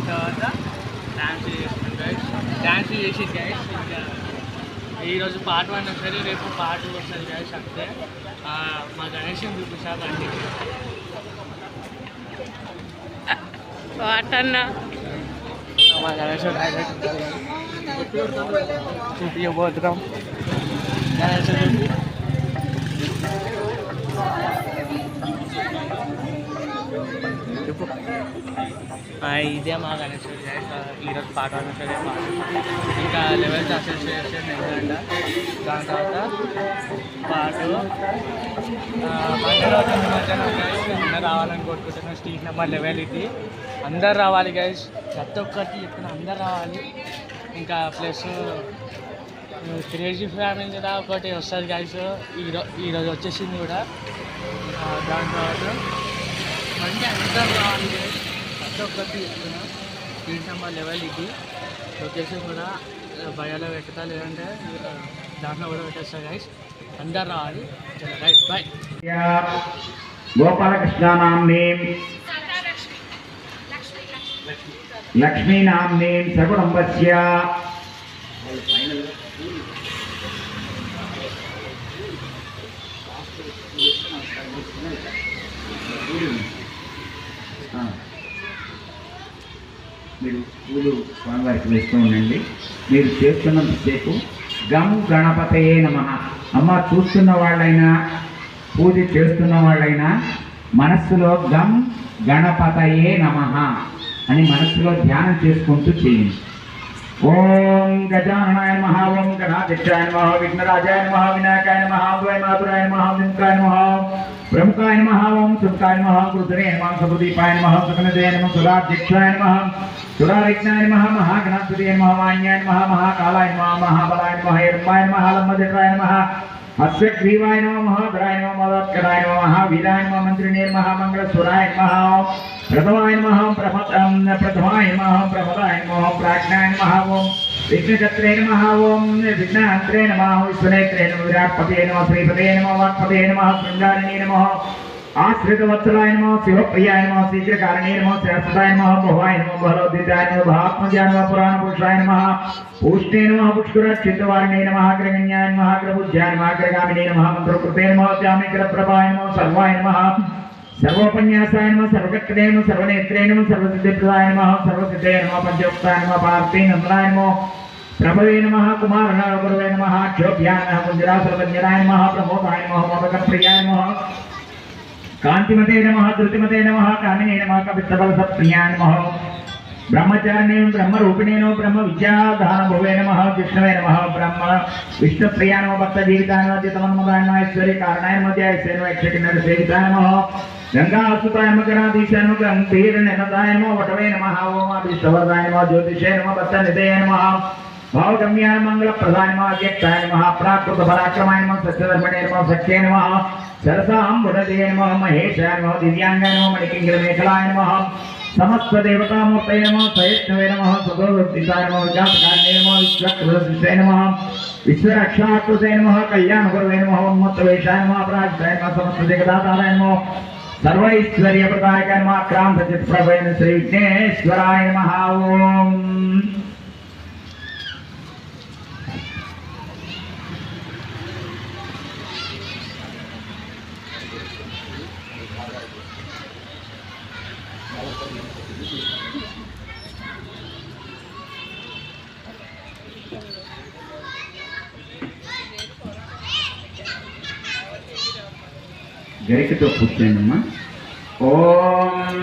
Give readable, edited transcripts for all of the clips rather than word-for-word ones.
తర్వాత డ్యాన్స్ చేస్తున్నాం guys. Dance చేసి గైస్ ఇంకా ఈరోజు పార్ట్ 1 వస్తుంది, రేపు పార్ట్ 2 వస్తుంది గైస్. అంతే మా గణేశం చూపించాలి అండి. వాటన్నా మా గణేశం చూపించబోతున్నాం. గణేశం చూపి ఇదే మా గణేశ్వరి ఈరోజు పాట వస్తుంది. ఇంకా లెవెల్త్ అసోసియేషన్ ఎందుకంట. దాని తర్వాత పాటు అందరూ రావాలని కోరుకుంటున్నాం. స్ట్రీట్ నెంబర్ 11 ఇది. అందరు రావాలి గైస్, ప్రతి ఒక్కరికి చెప్తున్నా అందరు రావాలి. ఇంకా ప్లస్ క్రేజీ ఫ్యామిలీ కూడా ఒకటి వస్తుంది గైస్. ఈరోజు వచ్చేసింది కూడా. దాని తర్వాత మంచి అందరు రావాలి గైస్, ప్రతి ఒక్కరికి చెప్తున్నా. స్ట్రీట్ నెంబర్ 11 ఇది. లొకేషన్ కూడా భయాలో పెడతా, లేదంటే దాంట్లో కూడా పెట్టేస్తా గైస్. అందరు రావాలి. Right bye. गोपालकृष्णानाम्नीं लक्ष्मीनाम्नीं सकुटुम्बस्य మీరు పూలు స్వామివారికి వేస్తూ ఉండండి. మీరు చేస్తున్నంతసేపు గం గణపతయే నమః. అమ్మ చూస్తున్న వాళ్ళైనా పూజ చేస్తున్న వాళ్ళైనా మనస్సులో గం గణపతయే నమః అని మనస్సులో ధ్యానం చేసుకుంటూ చేయండి. ఓం గజాననాయ నమః, ఓం గణాధ్యక్షాయ నమః, విఘ్నరాజాయ నమః, వినాయకాయ నమః, ద్వైమాతురాయ నమః, లింగాయ నమః, ప్రముఖాయ నమః, ఓం సుఖాయ నమః, కృతనే నమః, సప్రదీపాయ నమః, సుఖనదయ నమః, సురాధ్యక్షాయ నమః, సురారిజ్ఞాయ నమః, మహాగణాధిపతయే నమః, వాణ్యాయ నమః, మహాకాలాయ నమః, మహాబలాయ నమః, హిరణ్యాయ నమః, లంబోదరాయ నమః, हस्यग्रीवाय नमः, महोदराय नमः, मदोत्कराय नमः, महावीराय नमः, मंत्रिणे नमः, मंगलस्वराय नमः, प्रथमाय नमः, प्रथमाय नमः, प्रमदाय नमः, प्राज्ञाय नमः, ओम विघ्नचत्रे नमः, ओम विघ्नहन्त्रे नमः, विश्वनेत्रे नमः, विराट्पते नमः, श्रीपते नमः, वाक्पते नमः, शृंगारिणे नमः, आश्रितवत्सलाय नमः, शिवप्रियाय नमः, शीघ्रकारिणे नमः, सरस्वताय नमः, भवाय नमः, बलोदिताय नमः, भात्मजाय नमः, पुराणपुरुषाय नमः, पुष्टे नमः, पुष्करक्षितवारिणे नमः, अग्रगण्याय नमः, अग्रपूज्याय नमः, अग्रगामिने नमः, मंत्रकृते नमः, जामिकरप्रभाय नमः, सर्वाय नमः, सर्वोपन्यासाय नमः, सर्वकर्त्रे नमः, सर्वनेत्रे नमः, सर्वसिद्धिप्रदाय नमः, सर्वसिद्धे नमः, पंचवक्ताय नमः, पार्थे नंदनाय नमः, प्रभवे नमः, कुमारनाय गुरवे नमः, क्षोभ्याय नमः, कुञ्जरासुरवन्यनाय नमः, प्रमोदाय नमः, मोदकप्रियाय नमः, कांतिमते नमः, धृतिमते नमः, कामिने नमः, कवित्तबलसत्प्रियाय नमः, ब्रह्मचारिणे ब्रह्मरूपिणे नमः, ब्रह्म विद्याधानभुवे नमः, विष्णवे नमः, ब्रह्म विष्णुप्रियाय नमः, भक्तजीविताय नमः, चित्तमन्मदाय नमः, ऐश्वर्य कारणाय नमः, जयसेन यक्षकिन्नरसेविताय नमः, गंगासुताय नमः, गणाधीशाय नमः, गंभीरनिनदाय नमः, वटवे नमः, ओम अभिष्टवरदाय नमः, ज्योतिषे नमः, भक्तनिधये नमः, भावगम्याय मंगलप्रदाय नमः, अव्यक्ताय नमः, प्राकृतपराक्रमाय नमः, सत्यधर्मणे नमः, सख्ये नमः, सरसाम्बुधये नमः, महेशाय नमः, दिव्यांगाय नमः, मणिकिङ्करमेखलाय नमः, समस्त देवतामूर्तये नमः, सहिष्णवे नमः, सदोदिताय नमः, विजातकारिणे नमः, विश्वकृतशिष्टे नमः, विश्वरक्षाकृते नमः, कल्याणगुरवे नमः, उन्मत्तवेशाय नमः, अपराजिताय नमः, समस्त जगदाधाराय नमः, सर्वैश्वर्यप्रदायकाय नमः, क्रान्तचित्प्रभवे नमः, श्री विघ्नेश्वराय नमः. ओम గరికతో కూర్చోండమ్మా. ఓం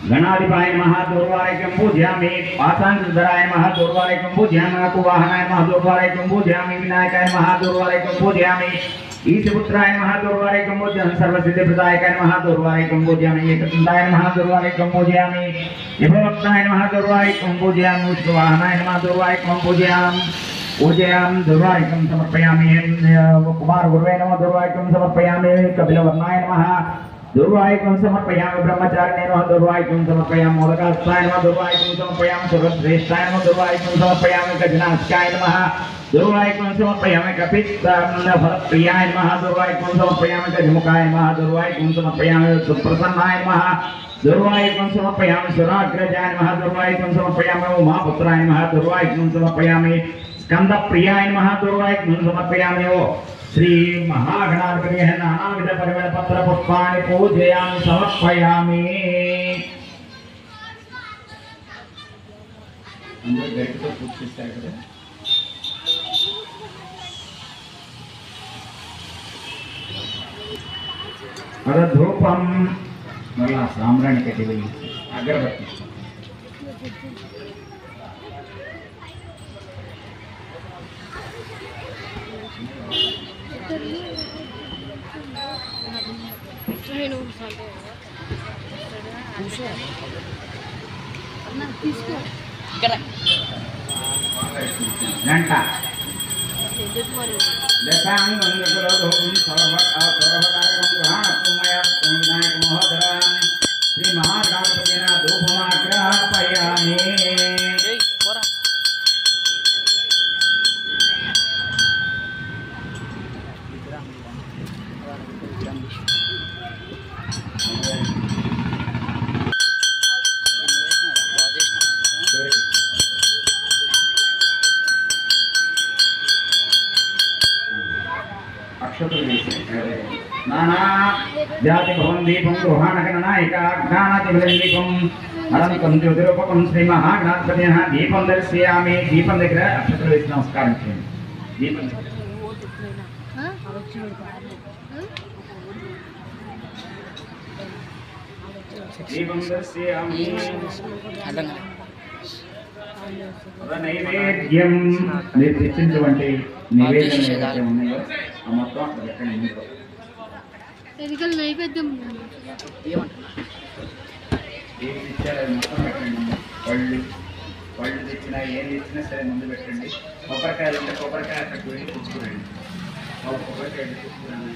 गणाधिपाय नमः, दूर्वारेकं पूजयामि, पासाङ्कुधराय नमः, दूर्वारेकं पूजयामि, कुवाहनाय नमः, दूर्वारेकं पूजयामि, विनायकाय नमः, दूर्वारेकं पूजयामि, ईशपुत्राय नमः, दूर्वारेकं पूजयामि, सर्वसिद्धिप्रदायकाय नमः, दूर्वारेकं पूजयामि, एकदन्ताय नमः, दूर्वारेकं पूजयामि, विभवक्ताय नमः, दूर्वारेकं पूजयामि, विष्णुवाहनाय नमः, दूर्वारेकं पूजयामि, दूर्वारेकं समर्पयामि, कुमारगुरवे नमः, दूर्वारेकं समर्पयामि, कपिलवर्णाय नमः, दूर्वारेकं समर्पयामि, ब्रह्मचारिणे नमः, दूर्वारेकं समर्पयामि, मोदकास्ताय नमः, दूर्वारेकं समर्पयामि, सर्वश्रेष्ठाय नमः, दूर्वारेकं समर्पयामि, गजनास्काय नमः, दुर्वायुं समर्पयामि कपित्तफलप्रियाय नमः दुर्वायुं समर्पयामि गजमुखाय नमः दुर्वायुं समर्पयामि सुप्रसन्नाय नमः दुर्वायुं समर्पयामि सुराग्रजाय नमः दुर्वायुं समर्पयामि उमापुत्राय नमः दुर्वायुं समर्पयामि स्कंदप्रियाय नमः दुर्वायुं समर्पयामि श्री महागणाधिपतये नानाविध परिमल पत्र पुष्पाणि पूजयामि समर्पयामि अंदर गट्टिगा पूजिస్తారు కదా धूपम मल्ला साम्राणि कटी अगरबत्ती घंटा दशांग श्री महागणाधिपतये धूपमाग्रापयामि नाना जाति भवन दीपं गृहाणगण नायिका ज्ञानातिदीपं अनंतं ज्योतिरूपकं श्री महागणाधिपतये दीपं दर्शयामि दीपं దగ్గర అక్షతలు వేసి నమస్కారం చేయండి దీపం దర్శయామి నైవేద్యం నిర్దిష్టించినటువంటి నివేదన ఏదైతే ఉన్నాయో ఆ మొత్తం అక్కడ పెట్టండి ఎదికల్ నైవేద్యం ఏమి ఇచ్చారు అది మొత్తం పెట్టండి పళ్ళు తెచ్చినా ఏం తెచ్చినా సరే ముందు పెట్టండి కొబ్బరికాయలు ఉంటే కొబ్బరికాయ అక్కడికి వెళ్ళి తెచ్చుకురండి కొబ్బరికాయ తెచ్చుకురండి